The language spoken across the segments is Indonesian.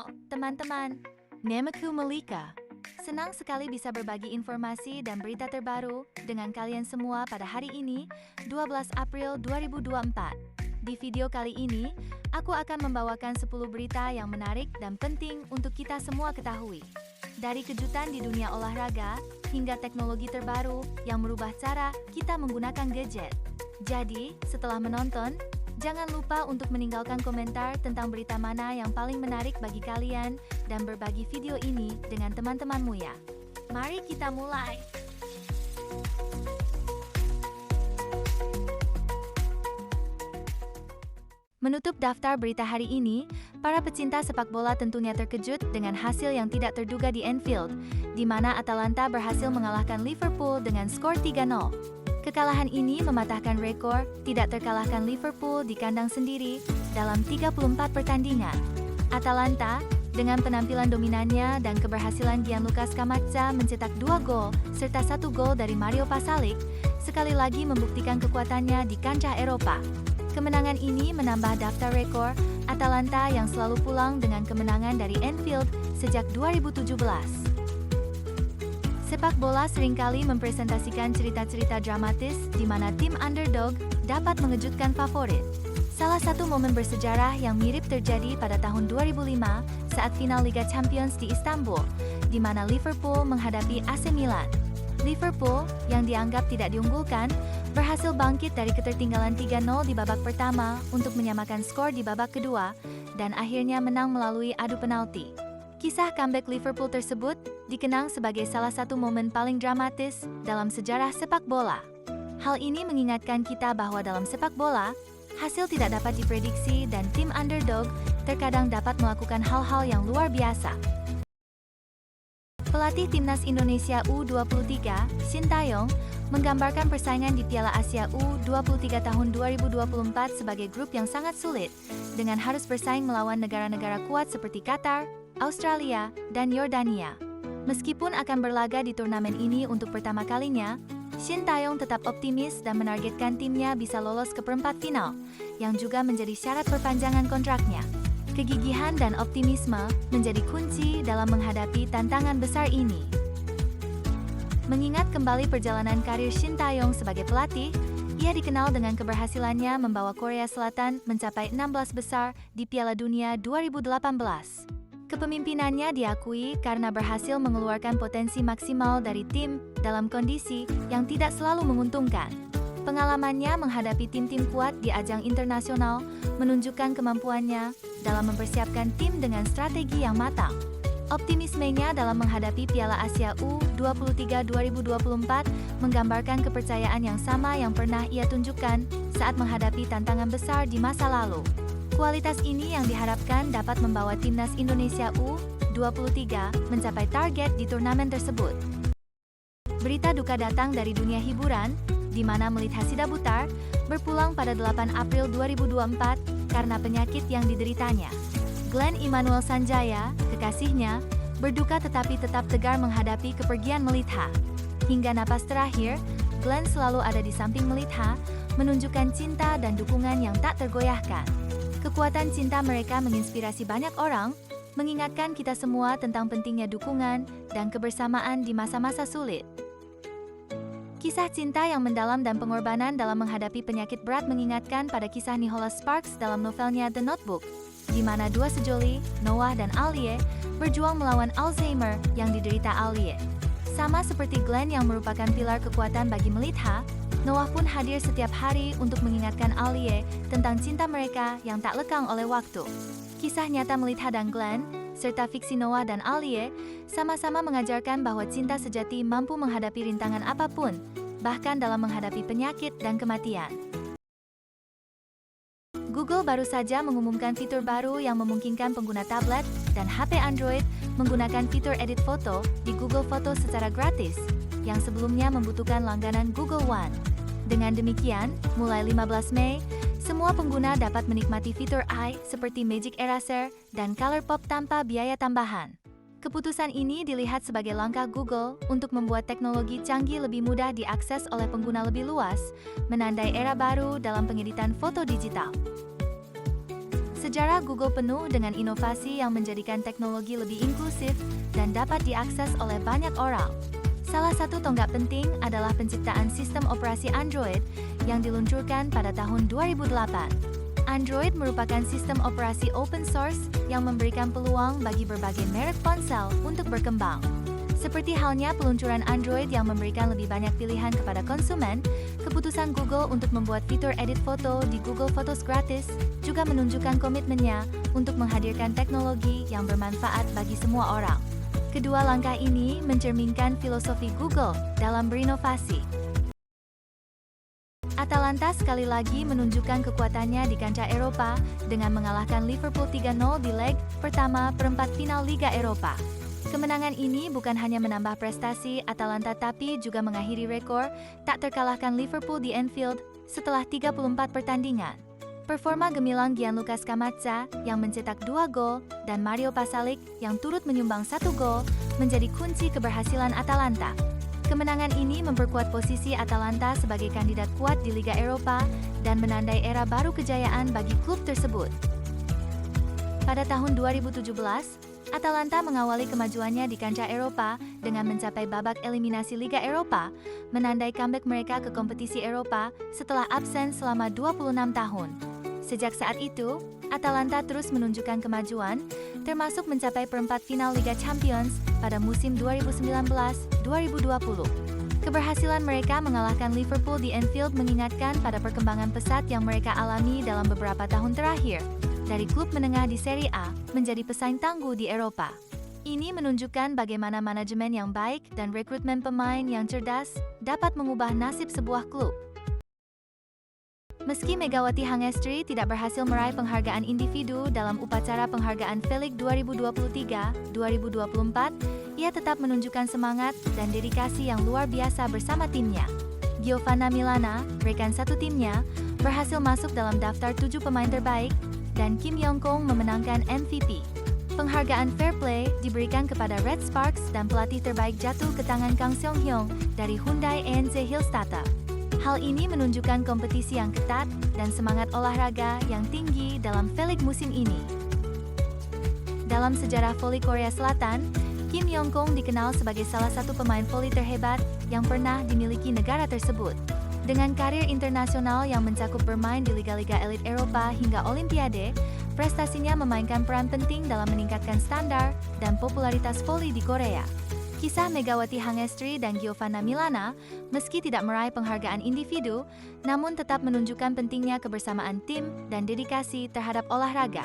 Halo, teman-teman. Namaku Malika. Senang sekali bisa berbagi informasi dan berita terbaru dengan kalian semua pada hari ini, 12 April 2024. Di video kali ini, aku akan membawakan 10 berita yang menarik dan penting untuk kita semua ketahui. Dari kejutan di dunia olahraga, hingga teknologi terbaru yang merubah cara kita menggunakan gadget. Jadi, setelah menonton, jangan lupa untuk meninggalkan komentar tentang berita mana yang paling menarik bagi kalian dan berbagi video ini dengan teman-temanmu ya. Mari kita mulai. Menutup daftar berita hari ini, para pecinta sepak bola tentunya terkejut dengan hasil yang tidak terduga di Anfield, di mana Atalanta berhasil mengalahkan Liverpool dengan skor 3-0. Kekalahan ini mematahkan rekor tidak terkalahkan Liverpool di kandang sendiri dalam 34 pertandingan. Atalanta, dengan penampilan dominannya dan keberhasilan Gianluca Scamacca mencetak 2 gol serta 1 gol dari Mario Pasalic, sekali lagi membuktikan kekuatannya di kancah Eropa. Kemenangan ini menambah daftar rekor Atalanta yang selalu pulang dengan kemenangan dari Anfield sejak 2017. Sepak bola seringkali mempresentasikan cerita-cerita dramatis di mana tim underdog dapat mengejutkan favorit. Salah satu momen bersejarah yang mirip terjadi pada tahun 2005 saat final Liga Champions di Istanbul, di mana Liverpool menghadapi AC Milan. Liverpool, yang dianggap tidak diunggulkan, berhasil bangkit dari ketertinggalan 3-0 di babak pertama untuk menyamakan skor di babak kedua, dan akhirnya menang melalui adu penalti. Kisah comeback Liverpool tersebut dikenang sebagai salah satu momen paling dramatis dalam sejarah sepak bola. Hal ini mengingatkan kita bahwa dalam sepak bola, hasil tidak dapat diprediksi dan tim underdog terkadang dapat melakukan hal-hal yang luar biasa. Pelatih Timnas Indonesia U23, Shin Tae-yong, menggambarkan persaingan di Piala Asia U23 tahun 2024 sebagai grup yang sangat sulit, dengan harus bersaing melawan negara-negara kuat seperti Qatar, Australia, dan Yordania. Meskipun akan berlaga di turnamen ini untuk pertama kalinya, Shin Tae-yong tetap optimis dan menargetkan timnya bisa lolos ke perempat final, yang juga menjadi syarat perpanjangan kontraknya. Kegigihan dan optimisme menjadi kunci dalam menghadapi tantangan besar ini. Mengingat kembali perjalanan karir Shin Tae-yong sebagai pelatih, ia dikenal dengan keberhasilannya membawa Korea Selatan mencapai 16 besar di Piala Dunia 2018. Kepemimpinannya diakui karena berhasil mengeluarkan potensi maksimal dari tim dalam kondisi yang tidak selalu menguntungkan. Pengalamannya menghadapi tim-tim kuat di ajang internasional menunjukkan kemampuannya dalam mempersiapkan tim dengan strategi yang matang. Optimismenya dalam menghadapi Piala Asia U23 2024 menggambarkan kepercayaan yang sama yang pernah ia tunjukkan saat menghadapi tantangan besar di masa lalu. Kualitas ini yang diharapkan dapat membawa Timnas Indonesia U23 mencapai target di turnamen tersebut. Berita duka datang dari dunia hiburan, di mana Melitha Sidabutar berpulang pada 8 April 2024 karena penyakit yang dideritanya. Glenn Immanuel Sanjaya, kekasihnya, berduka tetapi tetap tegar menghadapi kepergian Melitha. Hingga napas terakhir, Glenn selalu ada di samping Melitha, menunjukkan cinta dan dukungan yang tak tergoyahkan. Kekuatan cinta mereka menginspirasi banyak orang, mengingatkan kita semua tentang pentingnya dukungan dan kebersamaan di masa-masa sulit. Kisah cinta yang mendalam dan pengorbanan dalam menghadapi penyakit berat mengingatkan pada kisah Nicholas Sparks dalam novelnya The Notebook, di mana dua sejoli, Noah dan Alie, berjuang melawan Alzheimer yang diderita Alie. Sama seperti Glenn yang merupakan pilar kekuatan bagi Melitha, Noah pun hadir setiap hari untuk mengingatkan Alie tentang cinta mereka yang tak lekang oleh waktu. Kisah nyata Melitha dan Glenn, serta fiksi Noah dan Alie, sama-sama mengajarkan bahwa cinta sejati mampu menghadapi rintangan apapun, bahkan dalam menghadapi penyakit dan kematian. Google baru saja mengumumkan fitur baru yang memungkinkan pengguna tablet dan HP Android menggunakan fitur edit foto di Google Foto secara gratis, yang sebelumnya membutuhkan langganan Google One. Dengan demikian, mulai 15 Mei, semua pengguna dapat menikmati fitur AI seperti Magic Eraser dan Color Pop tanpa biaya tambahan. Keputusan ini dilihat sebagai langkah Google untuk membuat teknologi canggih lebih mudah diakses oleh pengguna lebih luas, menandai era baru dalam pengeditan foto digital. Sejarah Google penuh dengan inovasi yang menjadikan teknologi lebih inklusif dan dapat diakses oleh banyak orang. Salah satu tonggak penting adalah penciptaan sistem operasi Android yang diluncurkan pada tahun 2008. Android merupakan sistem operasi open source yang memberikan peluang bagi berbagai merek ponsel untuk berkembang. Seperti halnya peluncuran Android yang memberikan lebih banyak pilihan kepada konsumen, keputusan Google untuk membuat fitur edit foto di Google Photos gratis juga menunjukkan komitmennya untuk menghadirkan teknologi yang bermanfaat bagi semua orang. Kedua langkah ini mencerminkan filosofi Google dalam berinovasi. Atalanta sekali lagi menunjukkan kekuatannya di kancah Eropa dengan mengalahkan Liverpool 3-0 di leg pertama perempat final Liga Eropa. Kemenangan ini bukan hanya menambah prestasi Atalanta tapi juga mengakhiri rekor tak terkalahkan Liverpool di Anfield setelah 34 pertandingan. Performa gemilang Gianluca Scamacca yang mencetak 2 gol dan Mario Pasalic yang turut menyumbang 1 gol menjadi kunci keberhasilan Atalanta. Kemenangan ini memperkuat posisi Atalanta sebagai kandidat kuat di Liga Eropa dan menandai era baru kejayaan bagi klub tersebut. Pada tahun 2017, Atalanta mengawali kemajuannya di kancah Eropa dengan mencapai babak eliminasi Liga Eropa, menandai comeback mereka ke kompetisi Eropa setelah absen selama 26 tahun. Sejak saat itu, Atalanta terus menunjukkan kemajuan, termasuk mencapai perempat final Liga Champions pada musim 2019-2020. Keberhasilan mereka mengalahkan Liverpool di Anfield mengingatkan pada perkembangan pesat yang mereka alami dalam beberapa tahun terakhir, dari klub menengah di Serie A menjadi pesaing tangguh di Eropa. Ini menunjukkan bagaimana manajemen yang baik dan rekrutmen pemain yang cerdas dapat mengubah nasib sebuah klub. Meski Megawati Hangestri tidak berhasil meraih penghargaan individu dalam upacara penghargaan Felix 2023-2024, ia tetap menunjukkan semangat dan dedikasi yang luar biasa bersama timnya. Giovanna Milana, rekan satu timnya, berhasil masuk dalam daftar 7 pemain terbaik, dan Kim Yong-kong memenangkan MVP. Penghargaan Fair Play diberikan kepada Red Sparks dan pelatih terbaik jatuh ke tangan Kang Seong-hyung dari Hyundai ENZ Hillstatter. Hal ini menunjukkan kompetisi yang ketat dan semangat olahraga yang tinggi dalam V-League musim ini. Dalam sejarah voli Korea Selatan, Kim Yong-kong dikenal sebagai salah satu pemain voli terhebat yang pernah dimiliki negara tersebut. Dengan karir internasional yang mencakup bermain di liga-liga elit Eropa hingga Olimpiade, prestasinya memainkan peran penting dalam meningkatkan standar dan popularitas voli di Korea. Kisah Megawati Hangestri dan Giovanna Milana, meski tidak meraih penghargaan individu, namun tetap menunjukkan pentingnya kebersamaan tim dan dedikasi terhadap olahraga.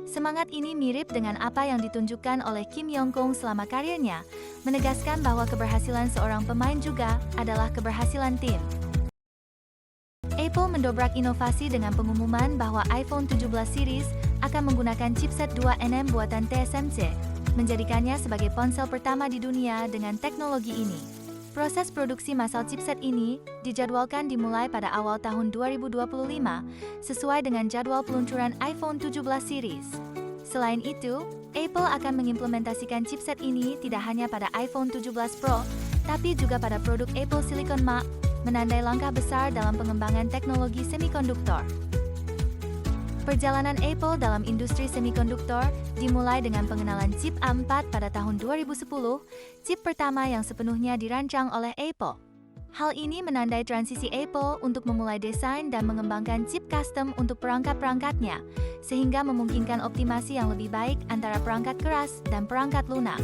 Semangat ini mirip dengan apa yang ditunjukkan oleh Kim Yong-kong selama karirnya, menegaskan bahwa keberhasilan seorang pemain juga adalah keberhasilan tim. Apple mendobrak inovasi dengan pengumuman bahwa iPhone 17 series akan menggunakan chipset 2nm buatan TSMC, menjadikannya sebagai ponsel pertama di dunia dengan teknologi ini. Proses produksi massal chipset ini dijadwalkan dimulai pada awal tahun 2025, sesuai dengan jadwal peluncuran iPhone 17 series. Selain itu, Apple akan mengimplementasikan chipset ini tidak hanya pada iPhone 17 Pro, tapi juga pada produk Apple Silicon Mac, menandai langkah besar dalam pengembangan teknologi semikonduktor. Perjalanan Apple dalam industri semikonduktor dimulai dengan pengenalan chip A4 pada tahun 2010, chip pertama yang sepenuhnya dirancang oleh Apple. Hal ini menandai transisi Apple untuk memulai desain dan mengembangkan chip custom untuk perangkat-perangkatnya, sehingga memungkinkan optimasi yang lebih baik antara perangkat keras dan perangkat lunak.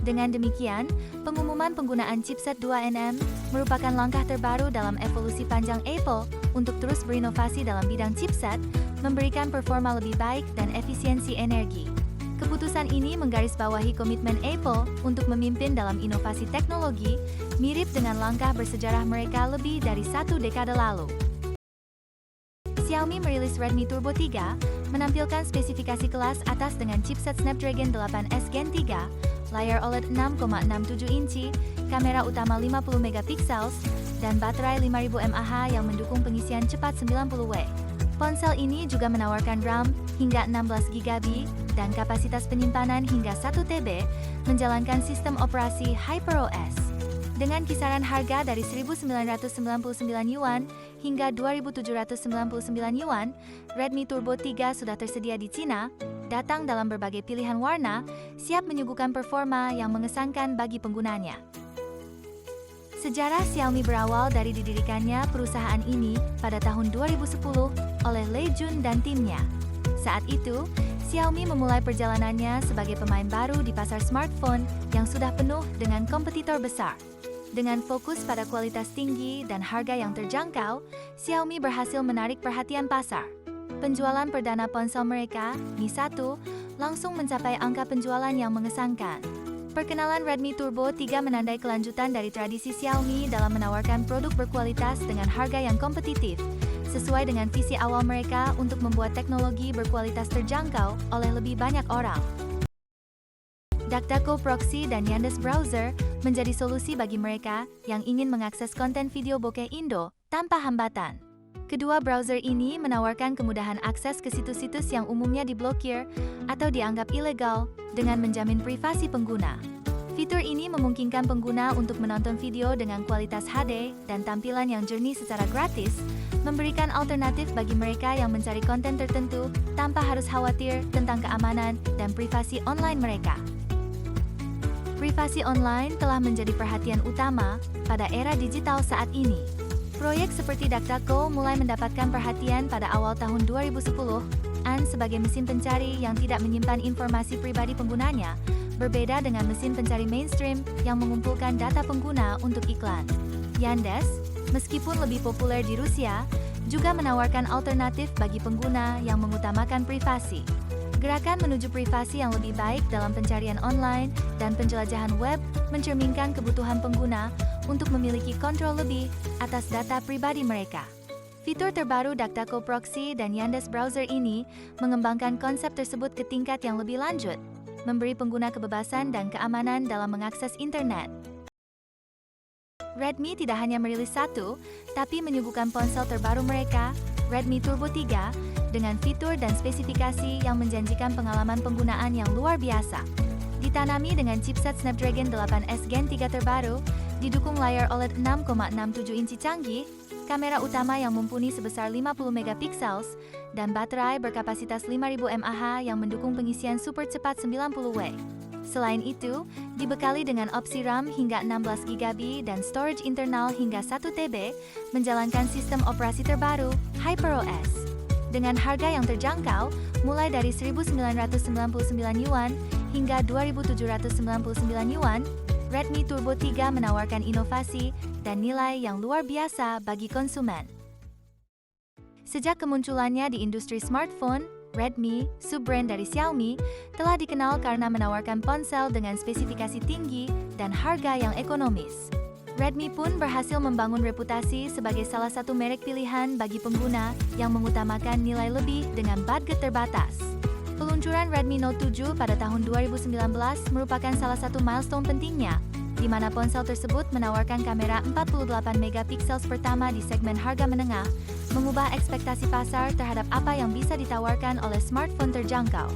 Dengan demikian, pengumuman penggunaan chipset 2nm merupakan langkah terbaru dalam evolusi panjang Apple untuk terus berinovasi dalam bidang chipset, memberikan performa lebih baik dan efisiensi energi. Keputusan ini menggarisbawahi komitmen Apple untuk memimpin dalam inovasi teknologi, mirip dengan langkah bersejarah mereka lebih dari 1 dekade lalu. Xiaomi merilis Redmi Turbo 3, menampilkan spesifikasi kelas atas dengan chipset Snapdragon 8S Gen 3, layar OLED 6,67 inci, kamera utama 50 megapiksel, dan baterai 5000 mAh yang mendukung pengisian cepat 90W. Ponsel ini juga menawarkan RAM hingga 16GB dan kapasitas penyimpanan hingga 1 TB, menjalankan sistem operasi HyperOS. Dengan kisaran harga dari 1.999 yuan hingga 2.799 yuan, Redmi Turbo 3 sudah tersedia di Cina, datang dalam berbagai pilihan warna, siap menyuguhkan performa yang mengesankan bagi penggunanya. Sejarah Xiaomi berawal dari didirikannya perusahaan ini pada tahun 2010 oleh Lei Jun dan timnya. Saat itu, Xiaomi memulai perjalanannya sebagai pemain baru di pasar smartphone yang sudah penuh dengan kompetitor besar. Dengan fokus pada kualitas tinggi dan harga yang terjangkau, Xiaomi berhasil menarik perhatian pasar. Penjualan perdana ponsel mereka, Mi 1, langsung mencapai angka penjualan yang mengesankan. Perkenalan Redmi Turbo 3 menandai kelanjutan dari tradisi Xiaomi dalam menawarkan produk berkualitas dengan harga yang kompetitif, sesuai dengan visi awal mereka untuk membuat teknologi berkualitas terjangkau oleh lebih banyak orang. DuckDuckGo Proxy dan Yandex Browser menjadi solusi bagi mereka yang ingin mengakses konten video bokeh Indo tanpa hambatan. Kedua browser ini menawarkan kemudahan akses ke situs-situs yang umumnya diblokir atau dianggap ilegal dengan menjamin privasi pengguna. Fitur ini memungkinkan pengguna untuk menonton video dengan kualitas HD dan tampilan yang jernih secara gratis, memberikan alternatif bagi mereka yang mencari konten tertentu tanpa harus khawatir tentang keamanan dan privasi online mereka. Privasi online telah menjadi perhatian utama pada era digital saat ini. Proyek seperti DuckDuckGo mulai mendapatkan perhatian pada awal tahun 2010-an sebagai mesin pencari yang tidak menyimpan informasi pribadi penggunanya, berbeda dengan mesin pencari mainstream yang mengumpulkan data pengguna untuk iklan. Yandex, meskipun lebih populer di Rusia, juga menawarkan alternatif bagi pengguna yang mengutamakan privasi. Gerakan menuju privasi yang lebih baik dalam pencarian online dan penjelajahan web mencerminkan kebutuhan pengguna untuk memiliki kontrol lebih atas data pribadi mereka. Fitur terbaru DuckDuckGo Proxy dan Yandex Browser ini mengembangkan konsep tersebut ke tingkat yang lebih lanjut, memberi pengguna kebebasan dan keamanan dalam mengakses internet. Redmi tidak hanya merilis satu, tapi menyuguhkan ponsel terbaru mereka, Redmi Turbo 3, dengan fitur dan spesifikasi yang menjanjikan pengalaman penggunaan yang luar biasa. Ditanami dengan chipset Snapdragon 8S Gen 3 terbaru, didukung layar OLED 6,67 inci canggih, kamera utama yang mumpuni sebesar 50 megapiksel, dan baterai berkapasitas 5000 mAh yang mendukung pengisian super cepat 90W. Selain itu, dibekali dengan opsi RAM hingga 16GB dan storage internal hingga 1TB, menjalankan sistem operasi terbaru, HyperOS. Dengan harga yang terjangkau, mulai dari 1.999 yuan hingga 2.799 yuan, Redmi Turbo 3 menawarkan inovasi dan nilai yang luar biasa bagi konsumen. Sejak kemunculannya di industri smartphone, Redmi, sub-brand dari Xiaomi, telah dikenal karena menawarkan ponsel dengan spesifikasi tinggi dan harga yang ekonomis. Redmi pun berhasil membangun reputasi sebagai salah satu merek pilihan bagi pengguna yang mengutamakan nilai lebih dengan budget terbatas. Peluncuran Redmi Note 7 pada tahun 2019 merupakan salah satu milestone pentingnya, di mana ponsel tersebut menawarkan kamera 48 megapiksel pertama di segmen harga menengah, mengubah ekspektasi pasar terhadap apa yang bisa ditawarkan oleh smartphone terjangkau.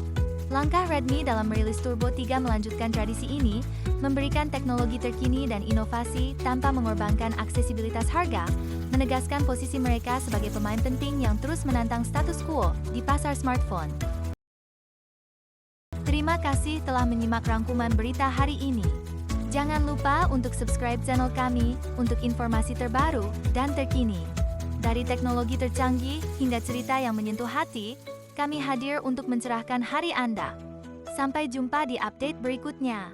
Langkah Redmi dalam merilis Turbo 3 melanjutkan tradisi ini, memberikan teknologi terkini dan inovasi tanpa mengorbankan aksesibilitas harga, menegaskan posisi mereka sebagai pemain penting yang terus menantang status quo di pasar smartphone. Terima kasih telah menyimak rangkuman berita hari ini. Jangan lupa untuk subscribe channel kami untuk informasi terbaru dan terkini. Dari teknologi tercanggih hingga cerita yang menyentuh hati, kami hadir untuk mencerahkan hari Anda. Sampai jumpa di update berikutnya.